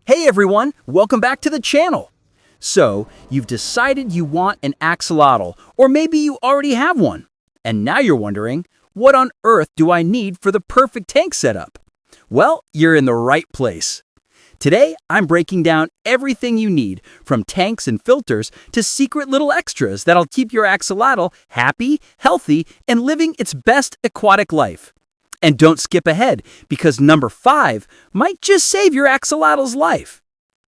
Hey everyone, welcome back to the channel. So, you've decided you want an axolotl, or maybe you already have one. And now you're wondering, what on earth do I need for the perfect tank setup? Well, you're in the right place. Today, I'm breaking down everything you need, from tanks and filters to secret little extras that'll keep your axolotl happy, healthy, and living its best aquatic life. And don't skip ahead, because number 5 might just save your axolotl's life.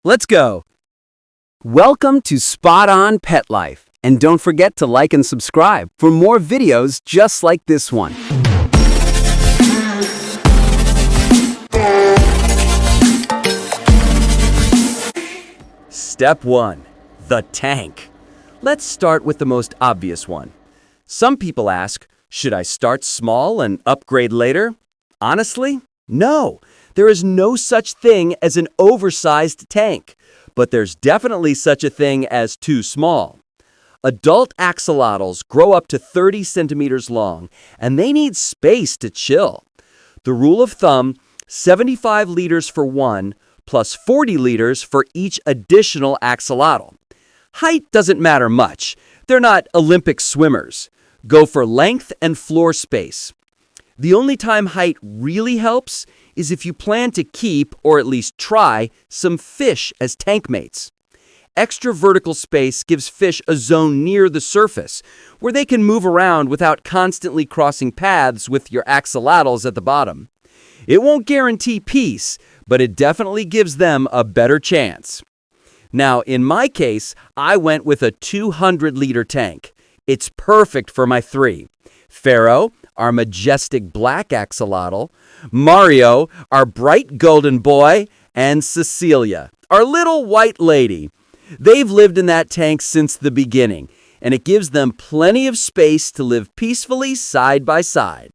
Let's go! Welcome to Spot On Pet Life, and don't forget to like and subscribe for more videos just like this one. Step 1. The tank. Let's start with the most obvious one. Some people ask, should I start small and upgrade later? Honestly, no. There is no such thing as an oversized tank, but there's definitely such a thing as too small. Adult axolotls grow up to 30 centimeters long, and they need space to chill. The rule of thumb, 75 liters for one, plus 40 liters for each additional axolotl. Height doesn't matter much. They're not Olympic swimmers. Go for length and floor space. The only time height really helps is if you plan to keep, or at least try, some fish as tank mates. Extra vertical space gives fish a zone near the surface, where they can move around without constantly crossing paths with your axolotls at the bottom. It won't guarantee peace, but it definitely gives them a better chance. Now, in my case, I went with a 200-liter tank. It's perfect for my 3. Pharaoh, our majestic black axolotl, Mario, our bright golden boy, and Cecilia, our little white lady. They've lived in that tank since the beginning, and it gives them plenty of space to live peacefully side by side.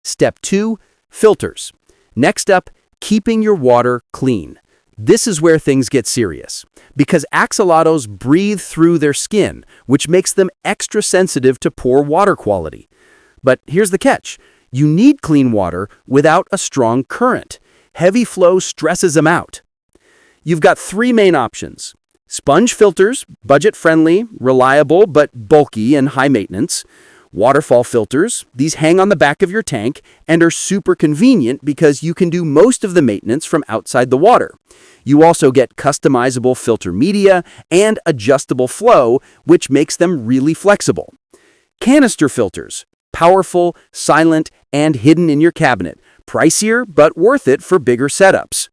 Step 2. Filters. Next up, keeping your water clean. This is where things get serious, because axolotls breathe through their skin, which makes them extra sensitive to poor water quality. But here's the catch. You need clean water without a strong current. Heavy flow stresses them out. You've got 3 main options. Sponge filters, budget-friendly, reliable, but bulky and high maintenance. Waterfall filters, these hang on the back of your tank and are super convenient because you can do most of the maintenance from outside the water. You also get customizable filter media and adjustable flow, which makes them really flexible. Canister filters, powerful, silent, and hidden in your cabinet. Pricier, but worth it for bigger setups.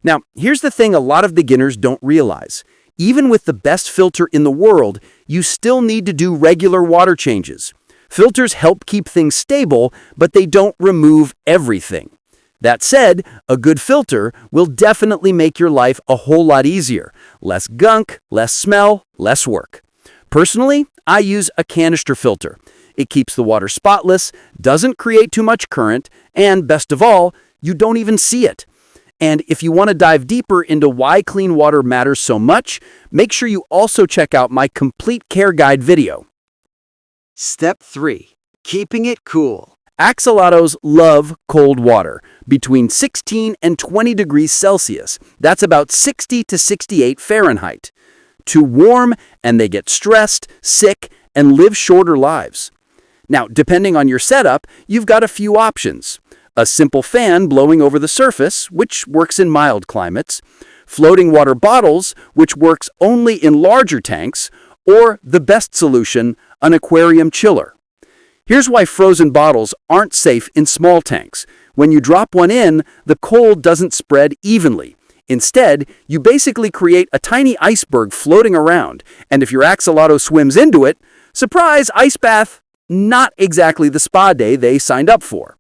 Now, here's the thing a lot of beginners don't realize. Even with the best filter in the world, you still need to do regular water changes. Filters help keep things stable, but they don't remove everything. That said, a good filter will definitely make your life a whole lot easier. Less gunk, less smell, less work. Personally, I use a canister filter. It keeps the water spotless, doesn't create too much current, and best of all, you don't even see it. And if you want to dive deeper into why clean water matters so much, make sure you also check out my complete care guide video. Step 3. Keeping it cool. Axolotls love cold water, between 16 and 20 degrees Celsius. That's about 60 to 68 Fahrenheit. Too warm, and they get stressed, sick, and live shorter lives. Now, depending on your setup, you've got a few options. A simple fan blowing over the surface, which works in mild climates. Floating water bottles, which works only in larger tanks. Or the best solution, an aquarium chiller. Here's why frozen bottles aren't safe in small tanks. When you drop one in, the cold doesn't spread evenly. Instead, you basically create a tiny iceberg floating around, and if your axolotl swims into it, surprise, ice bath, not exactly the spa day they signed up for.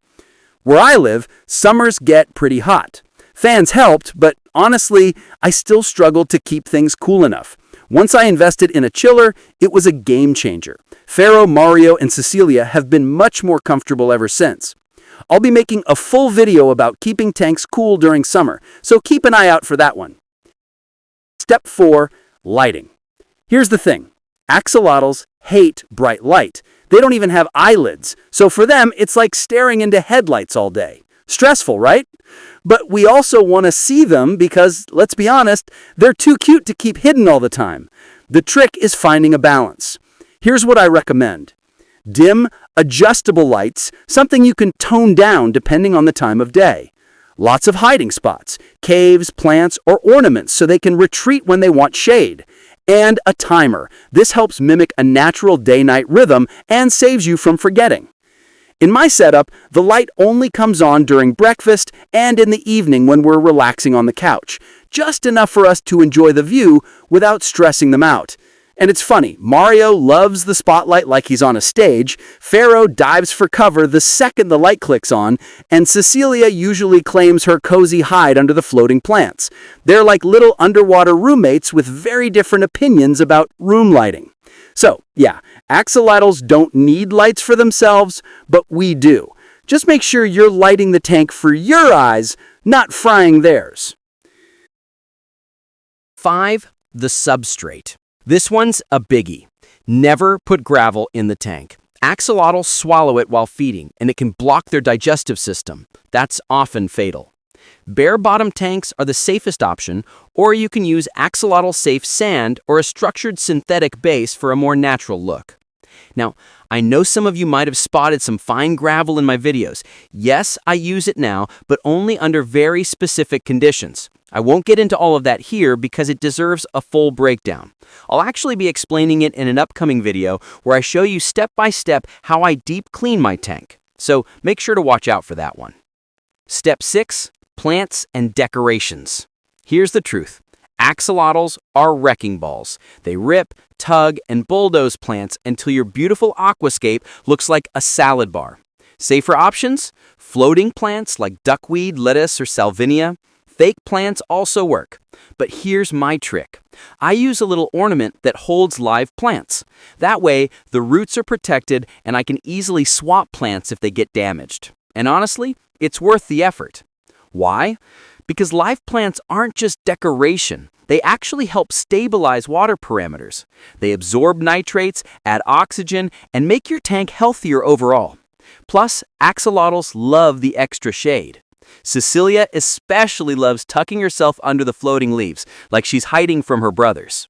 Where I live, summers get pretty hot. Fans helped, but honestly, I still struggled to keep things cool enough. Once I invested in a chiller, it was a game changer. Pharaoh, Mario, and Cecilia have been much more comfortable ever since. I'll be making a full video about keeping tanks cool during summer, so keep an eye out for that one. Step 4. Lighting. Here's the thing. Axolotls hate bright light. They don't even have eyelids, so for them, it's like staring into headlights all day. Stressful, right? But we also want to see them because, let's be honest, they're too cute to keep hidden all the time. The trick is finding a balance. Here's what I recommend. Dim, adjustable lights, something you can tone down depending on the time of day. Lots of hiding spots, caves, plants, or ornaments so they can retreat when they want shade. And a timer. This helps mimic a natural day-night rhythm and saves you from forgetting. In my setup, the light only comes on during breakfast and in the evening when we're relaxing on the couch, just enough for us to enjoy the view without stressing them out. And it's funny, Mario loves the spotlight like he's on a stage, Pharaoh dives for cover the second the light clicks on, and Cecilia usually claims her cozy hide under the floating plants. They're like little underwater roommates with very different opinions about room lighting. So, yeah, axolotls don't need lights for themselves, but we do. Just make sure you're lighting the tank for your eyes, not frying theirs. 5. The substrate. This one's a biggie. Never put gravel in the tank. Axolotls swallow it while feeding, and it can block their digestive system. That's often fatal. Bare-bottom tanks are the safest option, or you can use axolotl-safe sand or a structured synthetic base for a more natural look. Now, I know some of you might have spotted some fine gravel in my videos. Yes, I use it now, but only under very specific conditions. I won't get into all of that here because it deserves a full breakdown. I'll actually be explaining it in an upcoming video where I show you step by step how I deep clean my tank. So make sure to watch out for that one. Step 6. Plants and decorations. Here's the truth. Axolotls are wrecking balls. They rip, tug, and bulldoze plants until your beautiful aquascape looks like a salad bar. Safer options? Floating plants like duckweed, lettuce, or salvinia. Fake plants also work. But here's my trick. I use a little ornament that holds live plants. That way, the roots are protected and I can easily swap plants if they get damaged. And honestly, it's worth the effort. Why? Because live plants aren't just decoration. They actually help stabilize water parameters. They absorb nitrates, add oxygen, and make your tank healthier overall. Plus, axolotls love the extra shade. Cecilia especially loves tucking herself under the floating leaves, like she's hiding from her brothers.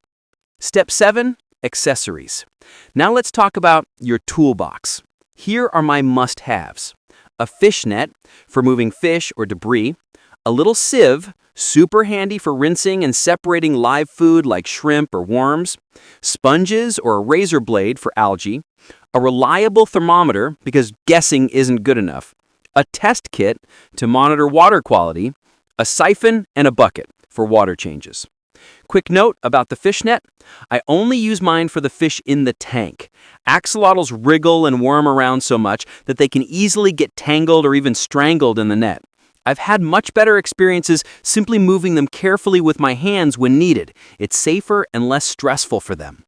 Step 7. Accessories. Now let's talk about your toolbox. Here are my must-haves. A fish net for moving fish or debris, a little sieve, super handy for rinsing and separating live food like shrimp or worms, sponges or a razor blade for algae, a reliable thermometer because guessing isn't good enough, a test kit to monitor water quality, a siphon, and a bucket for water changes. Quick note about the fish net. I only use mine for the fish in the tank. Axolotls wriggle and worm around so much that they can easily get tangled or even strangled in the net. I've had much better experiences simply moving them carefully with my hands when needed. It's safer and less stressful for them.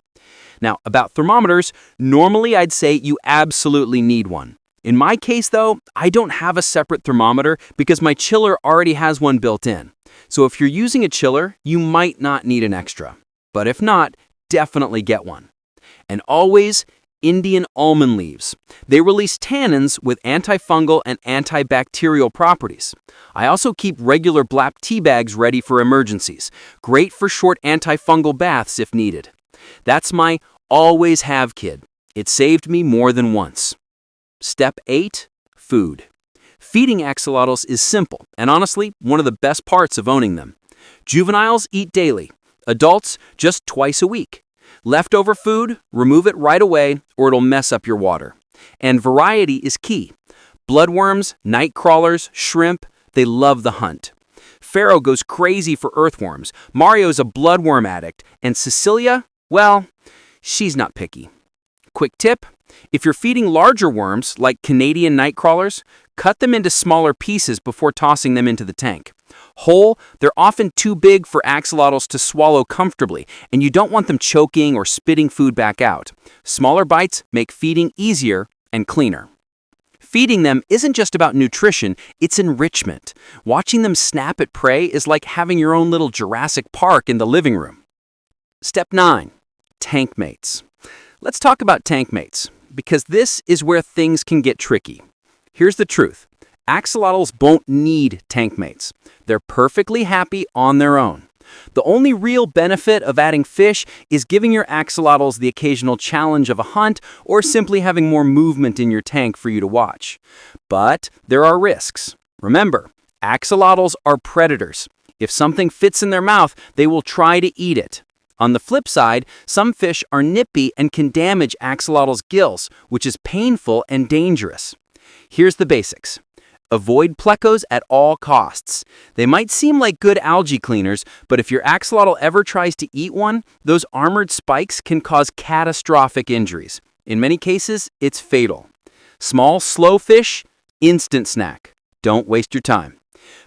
Now, about thermometers, normally I'd say you absolutely need one. In my case, though, I don't have a separate thermometer because my chiller already has one built in. So if you're using a chiller, you might not need an extra. But if not, definitely get one. And always, Indian almond leaves. They release tannins with antifungal and antibacterial properties. I also keep regular black tea bags ready for emergencies. Great for short antifungal baths if needed. That's my always have kid. It saved me more than once. Step 8. Food. Feeding axolotls is simple and honestly one of the best parts of owning them. Juveniles eat daily. Adults just twice a week. Leftover food, remove it right away or it'll mess up your water. And variety is key. Bloodworms, night crawlers, shrimp, they love the hunt. Pharaoh goes crazy for earthworms. Mario's a bloodworm addict. And Cecilia, well, she's not picky. Quick tip, if you're feeding larger worms like Canadian night crawlers, cut them into smaller pieces before tossing them into the tank. Whole, they're often too big for axolotls to swallow comfortably, and you don't want them choking or spitting food back out. Smaller bites make feeding easier and cleaner. Feeding them isn't just about nutrition, it's enrichment. Watching them snap at prey is like having your own little Jurassic Park in the living room. Step 9. Tankmates. Let's talk about tankmates, because this is where things can get tricky. Here's the truth. Axolotls won't need Tankmates. They're perfectly happy on their own. The only real benefit of adding fish is giving your axolotls the occasional challenge of a hunt or simply having more movement in your tank for you to watch. But there are risks. Remember, axolotls are predators. If something fits in their mouth, they will try to eat it. On the flip side, some fish are nippy and can damage axolotls' gills, which is painful and dangerous. Here's the basics. Avoid plecos at all costs. They might seem like good algae cleaners, but if your axolotl ever tries to eat one, those armored spikes can cause catastrophic injuries. In many cases, it's fatal. Small, slow fish, instant snack. Don't waste your time.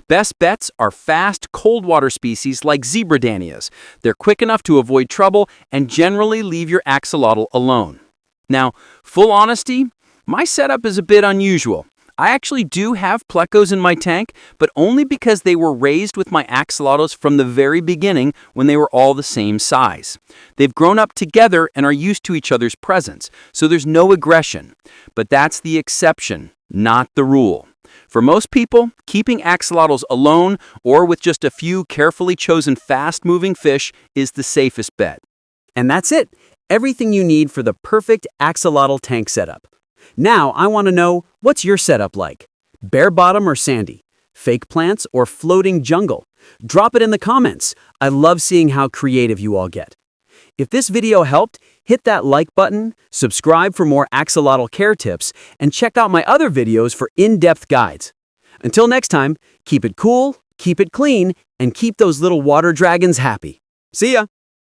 Best bets are fast, cold water species like zebradanias. They're quick enough to avoid trouble and generally leave your axolotl alone. Now, full honesty, my setup is a bit unusual. I actually do have plecos in my tank, but only because they were raised with my axolotls from the very beginning when they were all the same size. They've grown up together and are used to each other's presence, so there's no aggression. But that's the exception, not the rule. For most people, keeping axolotls alone or with just a few carefully chosen fast-moving fish is the safest bet. And that's it. Everything you need for the perfect axolotl tank setup. Now I want to know, what's your setup like? Bare bottom or sandy? Fake plants or floating jungle? Drop it in the comments. I love seeing how creative you all get. If this video helped, hit that like button, subscribe for more axolotl care tips, and check out my other videos for in-depth guides. Until next time, keep it cool, keep it clean, and keep those little water dragons happy. See ya!